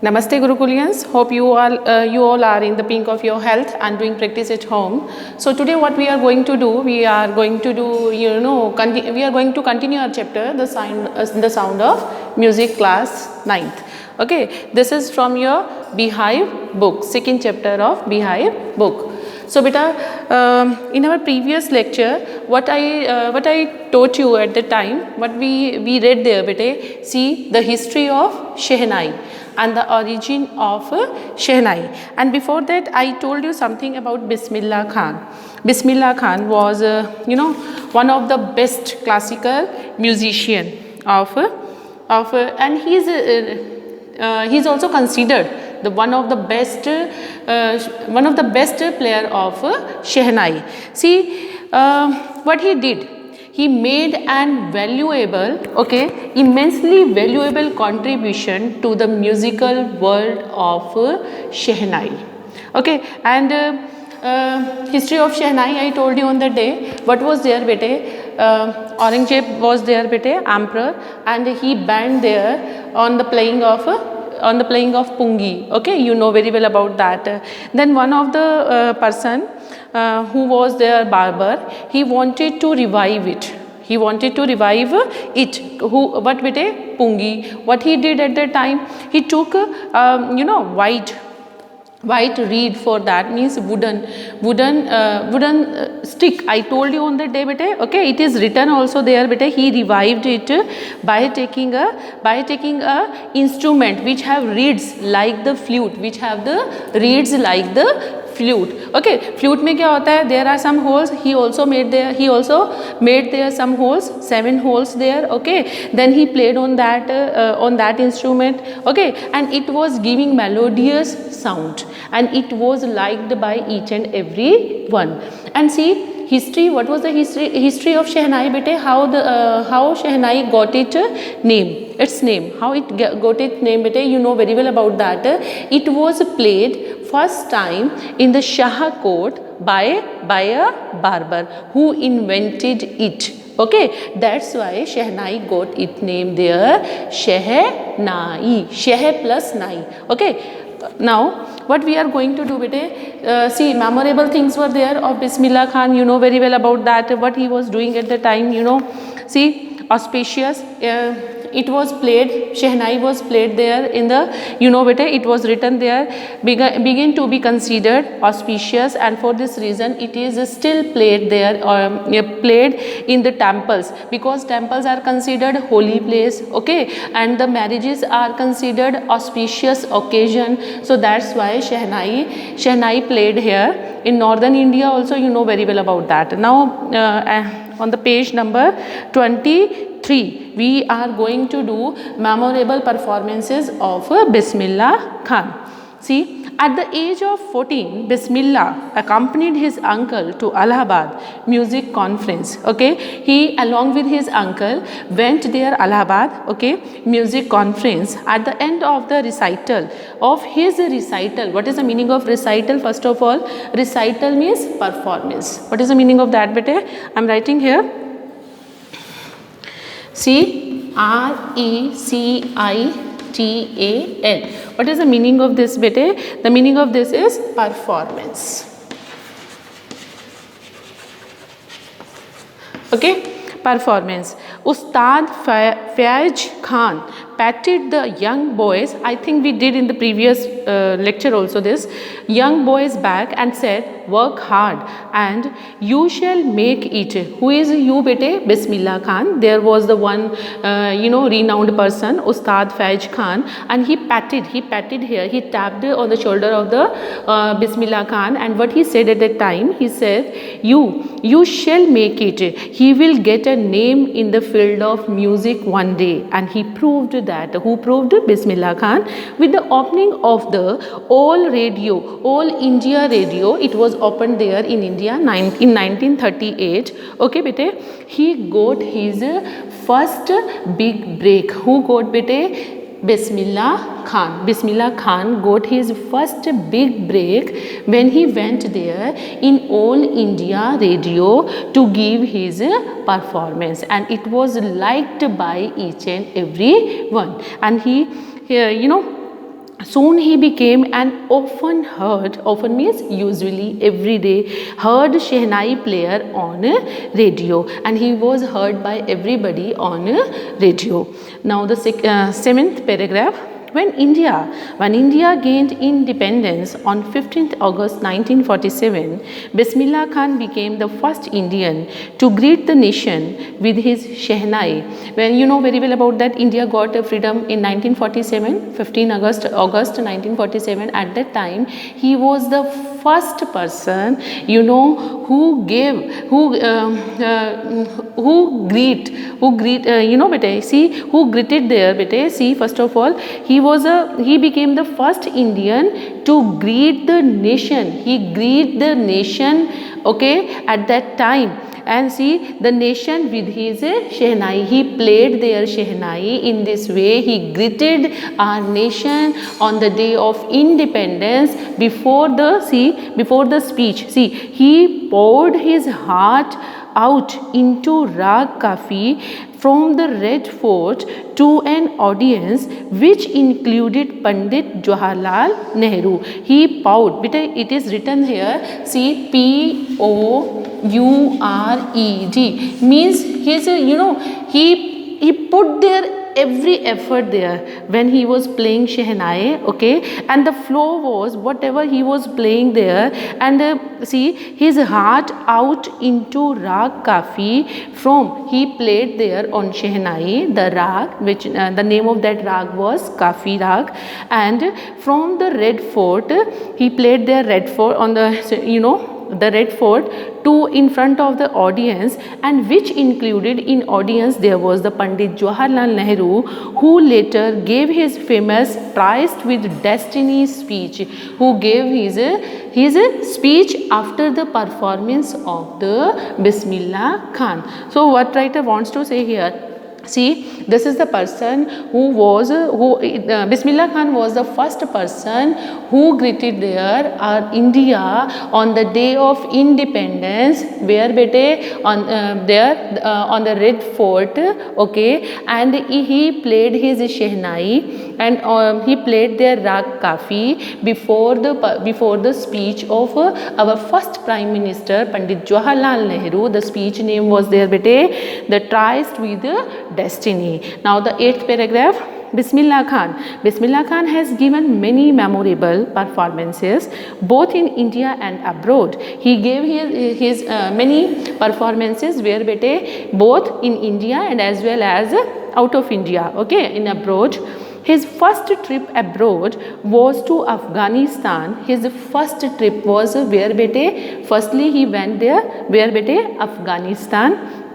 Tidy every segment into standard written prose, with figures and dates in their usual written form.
Namaste Gurukulians, hope you all are in the pink of your health and doing practice at home. So today what we are going to do, we are going to continue our chapter, the sound of music, class 9th. Okay, this is from your Beehive book, second chapter of Beehive book. So beta, in our previous lecture, what I taught you at the time, what we read there, beta, see the history of Shehnai and the origin of Shehnai. And before that, I told you something about Bismillah Khan. Bismillah Khan was, one of the best classical musician and he's also considered the one of the best player of Shehnai. See what he did. He made an immensely valuable contribution to the musical world of Shehnai. Okay, and history of Shehnai, I told you on the day. What was there, bete? Aurangzeb was there, bete, emperor, and he banned there on the playing of pungi. Okay, you know very well about that. Then one of the person who was their barber, he wanted to revive it. What bete? Pungi. What he did at that time, he took white reed, for that means wooden stick. I told you on the day, bete. Okay, it is written also there, bete. He revived it by taking a instrument which have reeds like the flute, Okay, flute में क्या होता है? There are some holes. He also made there some holes, 7 holes there. Okay, then he played on that instrument. Okay, and it was giving melodious sound, and it was liked by each and every one. And see history. What was the history of Shehnai, bete? How Shehnai got its name. How it got its name, bete? You know very well about that. It was played first time in the Shah court by a barber who invented it. Okay, that's why Shehnai got its name there. Shehnai, Sheh plus Nai. Okay. Now, what we are going to do, bete? See, memorable things were there of Bismillah Khan. You know very well about that. What he was doing at the time, See, auspicious. It was played. Shehnai was played there in the. Bete. It was written there. Begin to be considered auspicious, and for this reason, it is still played there or played in the temples, because temples are considered holy place. Okay, and the marriages are considered auspicious occasion. So that's why Shehnai played here in northern India. Also, you know very well about that. Now on the page number 23, we are going to do memorable performances of Bismillah Khan. See, at the age of 14, Bismillah accompanied his uncle to Allahabad music conference. Okay, he along with his uncle went there Allahabad. Okay, music conference. At the end of the recital, what is the meaning of recital? First of all, recital means performance. What is the meaning of that, bete? I am writing here. See, RECITAL. What is the meaning of this, bete? The meaning of this is performance. Okay, performance. Ustad Faiz Khan patted the young boys. I think we did in the previous lecture also this. Young boys back and said, work hard and you shall make it. Who is you, bete? Bismillah Khan. There was the one, renowned person, Ustad Faiz Khan, and he patted here. He tapped on the shoulder of the Bismillah Khan, and what he said at that time, he said, you shall make it. He will get a name in the field of music one day. And he proved that. Who proved? Bismillah Khan. With the opening of the All India Radio, it was opened there in India in 1938. Okay, bete? He got his first big break. Who got, bete? Bismillah Khan. Bismillah Khan got his first big break when he went there in All India Radio to give his performance, and it was liked by each and every one. And he Soon he became an often heard, often means usually every day, heard Shehnai player on radio, and he was heard by everybody on radio. Now the seventh paragraph. When India gained independence on 15th August 1947, Bismillah Khan became the first Indian to greet the nation with his Shehnai. When you know very well about that, India got freedom in 1947, 15 August 1947. At that time, he was the first person, you know, who gave, who greet, you know, bete, see, who greeted there, bete, see, first of all, he became the first Indian to greet the nation. He greeted the nation, okay, at that time. And see, the nation with his Shehnai, he played their Shehnai. In this way, he greeted our nation on the day of independence. Before the speech, see, he poured his heart out into Rag Kafi from the Red Fort to an audience which included Pandit Jawaharlal Nehru. He poured, it is written here, see, Poured, means he is, you know, he put their every effort there when he was playing Shehnai, okay, and the flow was whatever he was playing there, and see, his heart out into Rag Kafi from, he played there on Shehnai, the Rag, which the name of that Rag was Kafi Rag, and from the Red Fort, he played their Red Fort on the, you know, the Red Fort to in front of the audience, and which included in audience there was the Pandit Jawaharlal Nehru, who later gave his famous Traced with Destiny speech, who gave his speech after the performance of the Bismillah Khan. So what writer wants to say here? See, this is the person Bismillah Khan was the first person who greeted their India on the day of independence, where on on the Red Fort, okay, and he played his Shehnai, and he played their Rag Kafi before the speech of our first Prime Minister Pandit Jawaharlal Nehru. The speech name was there, the Traced with Destiny. Now the 8th paragraph. Bismillah Khan has given many memorable performances both in India and abroad. He gave his many performances where both in India and as well as out of India, okay, in abroad. His first trip abroad was to Afghanistan. His first trip was where firstly he went there, where Afghanistan,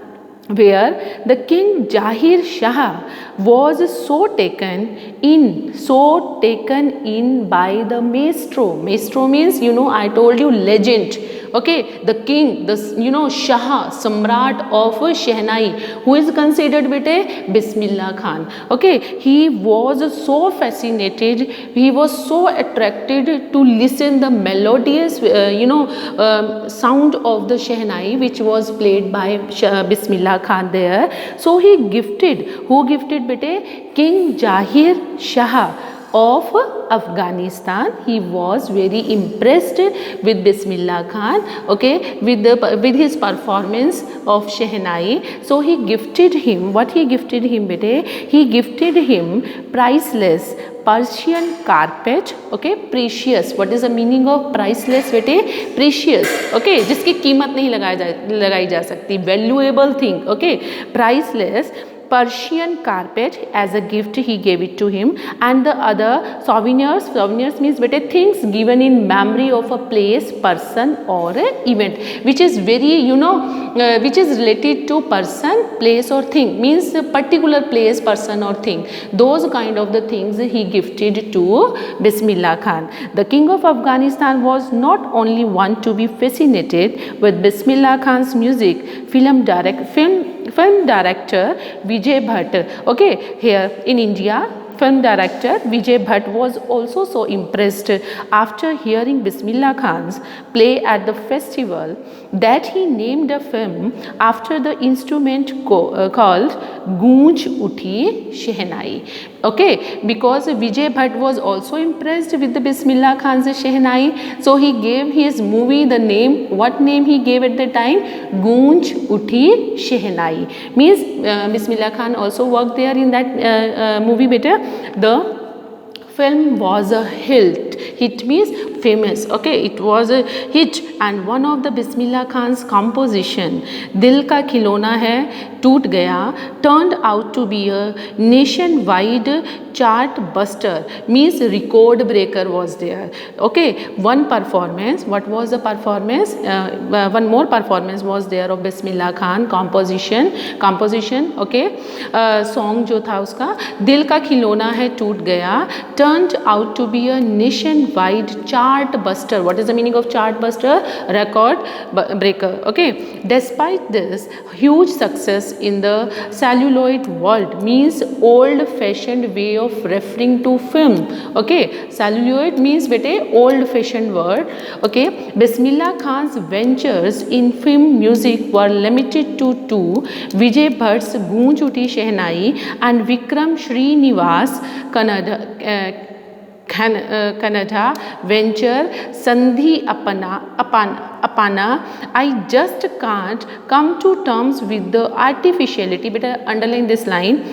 where the King Jahir Shah was so taken in by the maestro. Maestro means, you know, I told you, legend. Okay, the king, the, you know, Shah, Samrat of Shehnai, who is considered Bismillah Khan. Okay, he was so fascinated, he was so attracted to listen the melodious, sound of the Shehnai, which was played by Bismillah Khan there. So he gifted, who gifted King Jahir Shah of Afghanistan. He was very impressed with Bismillah Khan, okay, with his performance of Shehnai. So he gifted him, what he gifted him he gifted him priceless Persian carpet, okay, precious. What is the meaning of priceless precious, okay, जिसकी कीमत नहीं लगाई जा सकती, valuable thing, okay, priceless Persian carpet as a gift. He gave it to him, and the other souvenirs means things given in memory of a place, person or event, which is very, which is related to person, place or thing, means a particular place, person or thing. Those kind of the things he gifted to Bismillah Khan. The king of Afghanistan was not only one to be fascinated with Bismillah Khan's music. Film director Vijay Bhatt, okay, here in India, film director Vijay Bhatt was also so impressed after hearing Bismillah Khan's play at the festival that he named a film after the instrument called Goonj Uthi Shehnai. Okay, because Vijay Bhatt was also impressed with the Bismillah Khan's Shehnai, so he gave his movie the name. What name he gave at the time? Goonj Uthi Shehnai. Means Bismillah Khan also worked there in that movie. Beta, the film was a hit means famous. Okay, it was a hit, and one of the Bismillah Khan's composition, Dil Ka Khilona Hai Toot Gaya, turned out to be a nationwide chart buster, means record breaker was there. Okay, one performance, what was the performance? One more performance was there of Bismillah Khan composition. Okay, song जो था उसका दिल का खिलौना है टूट गया, turned out to be a nationwide chart buster. What is the meaning of chart buster? Record breaker. Okay, despite this huge success in the celluloid world, means old fashioned way of referring to film. Okay, celluloid means bete old fashioned word. Okay, Bismillah Khan's ventures in film music were limited to two: Vijay Bhatt's Goonj Uthi Shehnai and Vikram Srinivas Kannada venture Sandhi Apana. I just can't come to terms with the artificiality. Better underline this line.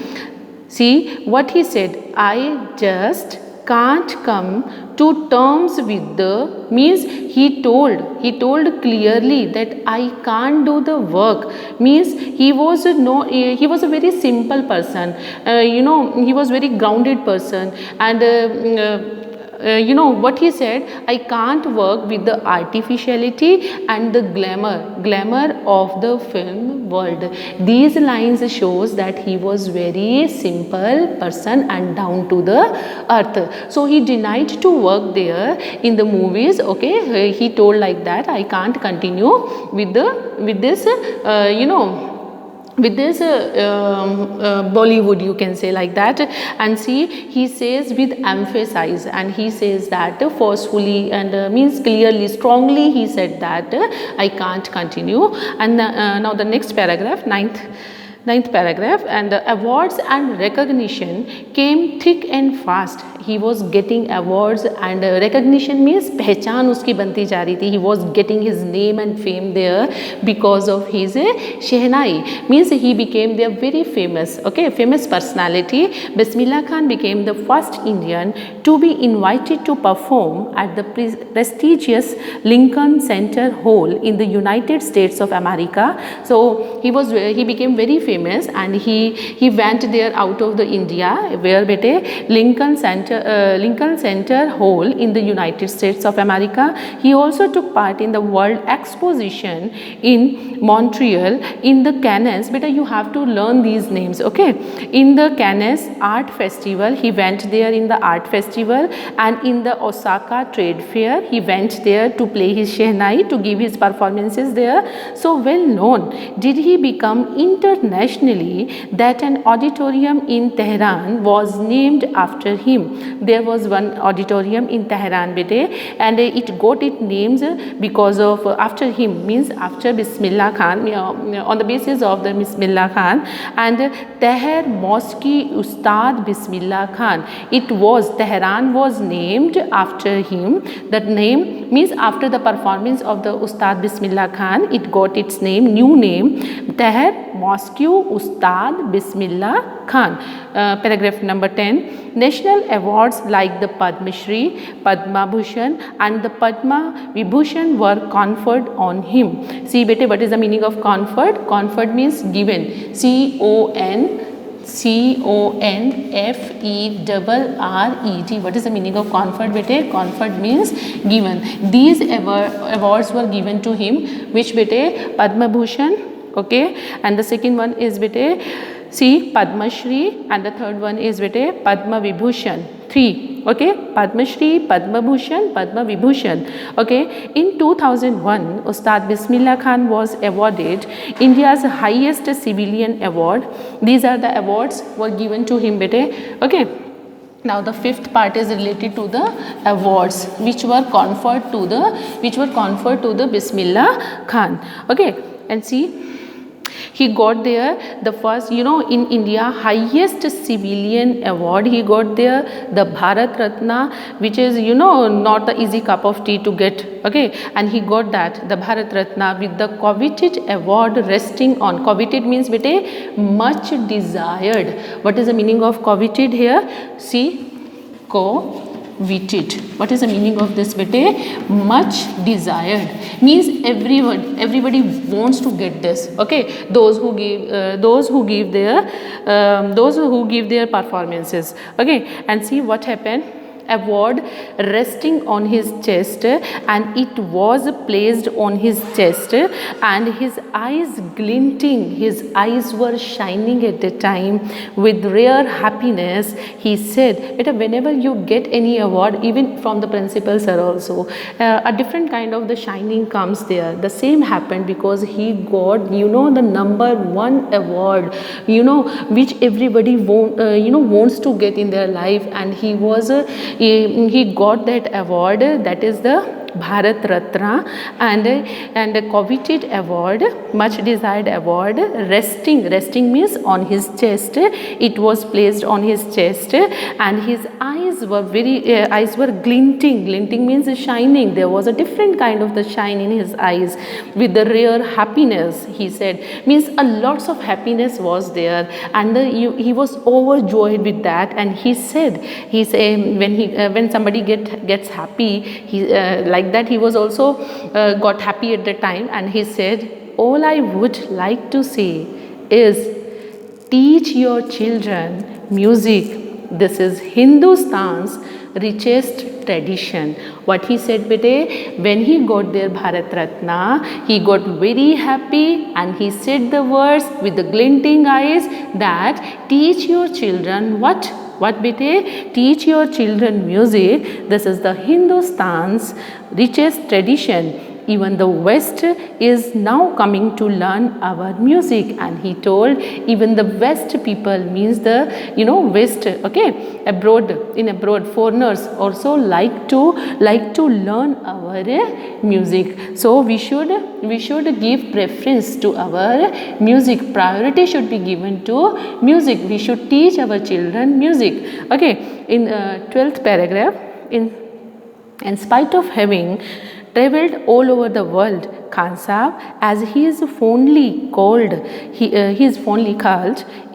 See what he said. I just can't come to terms with the, means he told clearly that I can't do the work, means he was a very simple person, he was very grounded person, and what he said, I can't work with the artificiality and the glamour of the film world. These lines shows that he was very simple person and down to the earth. So he denied to work there in the movies. Okay, he told like that, I can't continue with this Bollywood, you can say like that. And see, he says with emphasis, and he says that forcefully and means clearly, strongly he said that I can't continue. And now the next paragraph, ninth paragraph, and the awards and recognition came thick and fast. He was getting awards and recognition means पहचान उसकी बनती जा रही थी. He was getting his name and fame there because of his Shehnai, means he became their very famous, famous personality. Bismillah Khan became the first Indian to be invited to perform at the prestigious Lincoln Center Hall in the United States of America. So he became very famous, and he went there out of the India, where bete Lincoln Center Hall in the United States of America. He also took part in the World Exposition in Montreal, in the Cannes. Beta, you have to learn these names. Okay, in the Cannes Art Festival, he went there in the art festival, and in the Osaka Trade Fair, he went there to play his Shehnai, to give his performances there. So well known did he become internationally that an auditorium in Tehran was named after him. There was one auditorium in Tehran, bete, and it got its names because of after him, means after Bismillah Khan, on the basis of the Bismillah Khan, and Teher Mosque Ustad Bismillah Khan. Tehran was named after him. That name means after the performance of the Ustad Bismillah Khan, it got its name, new name, Teher Mosque Ustad Bismillah Khan. Paragraph number 10. National awards like the Padma Shri, Padma Bhushan and the Padma Vibhushan were conferred on him. See bete, what is the meaning of conferred? Conferred means given. CONFERRED. What is the meaning of conferred bete? Conferred means given. These awards were given to him, which bete? Padma Bhushan. Okay, and the second one is bete, see, Padma Shri, and the third one is bete Padma Vibhushan. 3. Okay, Padma Shri, Padma Bhushan, Padma Vibhushan. Okay, in 2001, Ustad Bismillah Khan was awarded India's highest civilian award. These are the awards were given to him bete. Okay. Now the fifth part is related to the awards which were conferred to the Bismillah Khan. Okay, and see, He got there the first, in India, highest civilian award. He got there the Bharat Ratna, which is, not the easy cup of tea to get. Okay, and he got that, the Bharat Ratna, with the coveted award resting on. Coveted means bete much desired. What is the meaning of coveted here? See, coveted. What is the meaning of this bete? Much desired means everybody wants to get this. Okay, those who give their performances. Okay, and see what happened. Award resting on his chest, and it was placed on his chest, and his eyes glinting, his eyes were shining at the time with rare happiness. He said, "Beta, whenever you get any award, even from the principal sir also, a different kind of the shining comes there." The same happened because he got, the number one award, which everybody wants to get in their life, and he got that award, that is the Bharat Ratna, and a coveted award, much desired award, resting means on his chest. It was placed on his chest, and his eyes were glinting means shining. There was a different kind of the shine in his eyes with the rare happiness, he said, means a lots of happiness was there, and he was overjoyed with that. And he said when somebody gets happy, he like that he was also got happy at the time, and he said, "All I would like to say is, teach your children music. This is Hindustan's richest tradition." What he said, bete, when he got their Bharat Ratna, he got very happy, and he said the words with the glinting eyes that teach your children what bete? Teach your children music. This is the Hindustan's richest tradition. Even the West is now coming to learn our music. And he told even the West people, means the West, okay, abroad foreigners also like to learn our music. So we should give preference to our music. Priority should be given to music. We should teach our children music. Okay, in 12th paragraph, in spite of having travelled all over the world, Khan Sahib, as he is fondly called,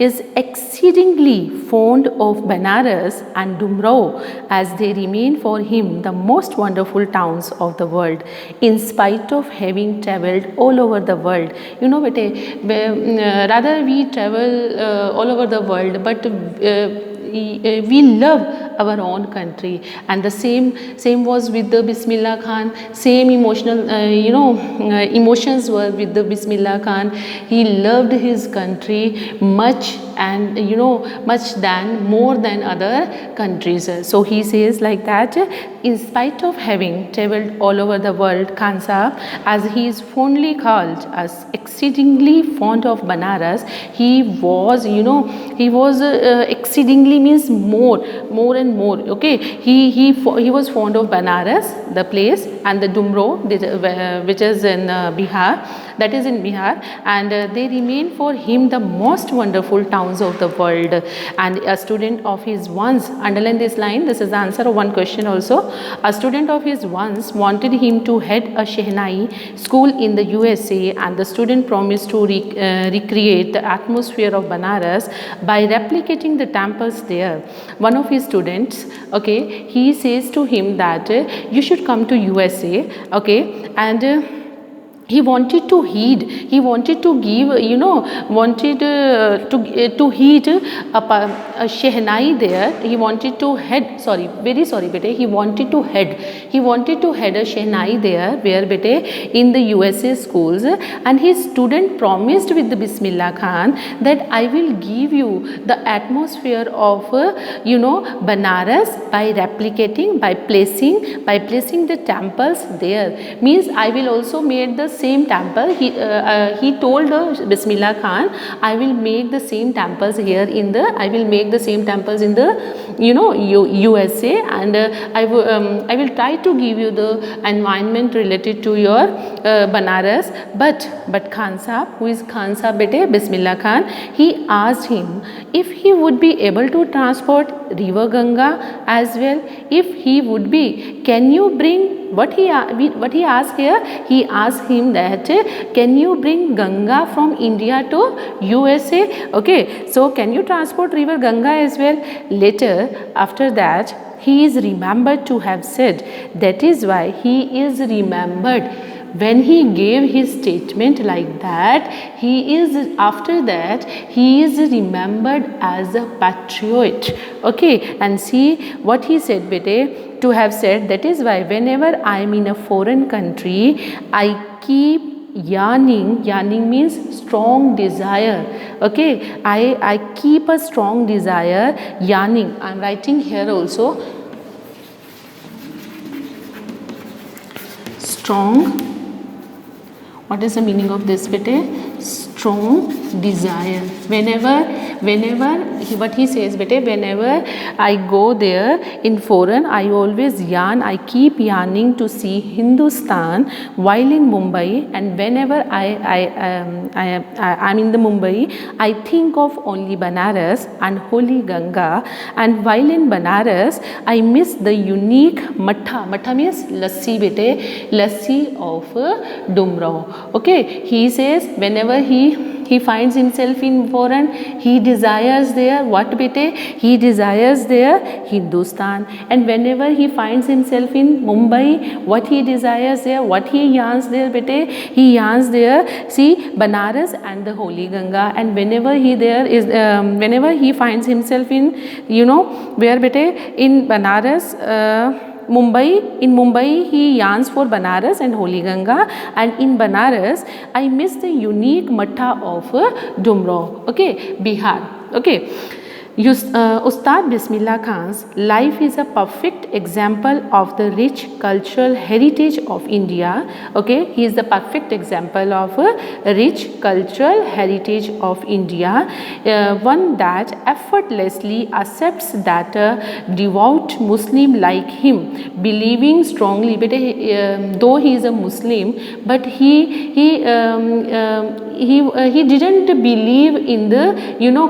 is exceedingly fond of Banaras and Dumrao, as they remain for him the most wonderful towns of the world. In spite of having travelled all over the world, rather we travel all over the world, but we love our own country. And the same was with the Bismillah Khan. Same emotions were with the Bismillah Khan. He loved his country much, and more than other countries. So he says like that, in spite of having travelled all over the world, Khan Sahib, as he is fondly called, as exceedingly fond of Banaras, he was exceedingly means more and more. Okay, he was fond of Banaras, the place, and the Dumrao, which is in Bihar, and they remain for him the most wonderful towns of the world. And a student of his once, underline this line, this is the answer of one question also. A student of his once wanted him to head a Shehnai school in the USA, and the student promised to recreate the atmosphere of Banaras by replicating the temples there. One of his students, okay, he says to him that you should come to USA, okay, and he wanted to heed, he wanted to give, to heed a Shehnai there. He wanted to head, very sorry bete, he wanted to head a Shehnai there, where bete, in the USA schools. And his student promised with the Bismillah Khan that I will give you the atmosphere of Banaras by replicating, by placing the temples there. Means I will also make the same temple. He told Bismillah Khan, I will make the same temples here in the USA, and I will try to give you the environment related to your Banaras. But Khan Sahab, who is Khan Sahab bete, Bismillah Khan, he asked him if he would be able to transport river Ganga as well. If he would be, can you bring, what he asked here, he asked him that can you bring Ganga from India to USA? Okay, so can you transport river Ganga as well? Later, after that, he is remembered to have said, that is why he is remembered when he gave his statement like that, after that he is remembered as a patriot. Okay, and see what he said, bete, to have said, that is why whenever I am in a foreign country, I keep yearning means strong desire. Okay, I keep a strong desire, yearning, I am writing here also, strong, what is the meaning of this, bete? Strong desire. Whenever what he says, bete, whenever I go there in foreign, I always yearn, I keep yearning to see Hindustan while in Mumbai, and whenever I'm in the Mumbai, I think of only Banaras and Holy Ganga, and while in Banaras, I miss the unique matha means lassi, bete, lassi of Dumrao. Okay, he says whenever he finds himself in foreign, he desires there what, bete? He desires there Hindustan, and whenever he finds himself in Mumbai, what he desires there, what he yearns there, bete? He yearns there, see, Banaras and the Holy Ganga, and whenever he finds himself in, where, bete? In Banaras, in Mumbai he yearns for Banaras and Holy Ganga, and in Banaras I miss the unique matha of Dumrao. Okay, Bihar. Okay, Ustad Bismillah Khan's life is a perfect example of the rich cultural heritage of India. Okay, he is the perfect example of a rich cultural heritage of India, one that effortlessly accepts that a devout Muslim like him, believing strongly, but though he is a Muslim, but he didn't believe in the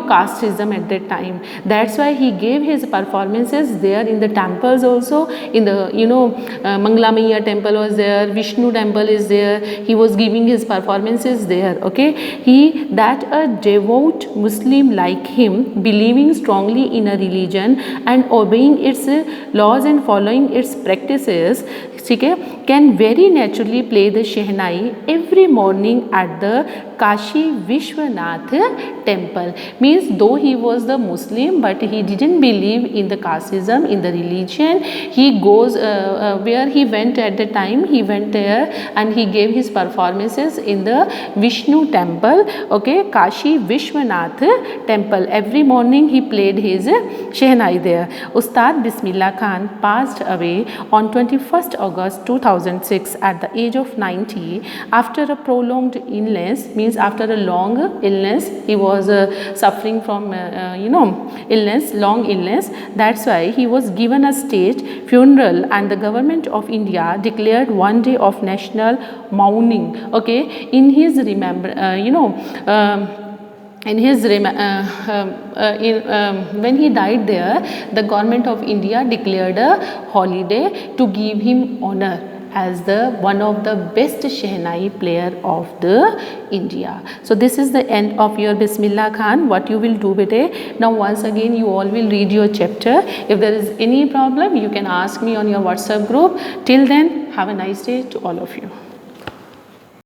casteism at that time. That's why he gave his performances there in the temples also. In the Mangalamaya temple was there, Vishnu temple is there. He was giving his performances there. Okay, that a devout Muslim like him, believing strongly in a religion and obeying its laws and following its practices, can very naturally play the Shehnai every morning at the Kashi Vishwanath temple. Means though he was the Muslim, but he didn't believe in the casteism, in the religion. He goes where he went at the time, he went there and he gave his performances in the Vishnu temple. Okay, Kashi Vishwanath temple. Every morning he played his Shehnai there. Ustad Bismillah Khan passed away on 21st August 2006 at the age of 90 after a prolonged illness. Means after a long illness, he was suffering from long illness. That's why he was given a state funeral, and the government of India declared one day of national mourning. Okay, in his when he died there, the government of India declared a holiday to give him honor as the one of the best Shehnai player of the India. So this is the end of your Bismillah Khan. What you will do, bete? Now once again you all will read your chapter. If there is any problem, you can ask me on your WhatsApp group. Till then, have a nice day to all of you.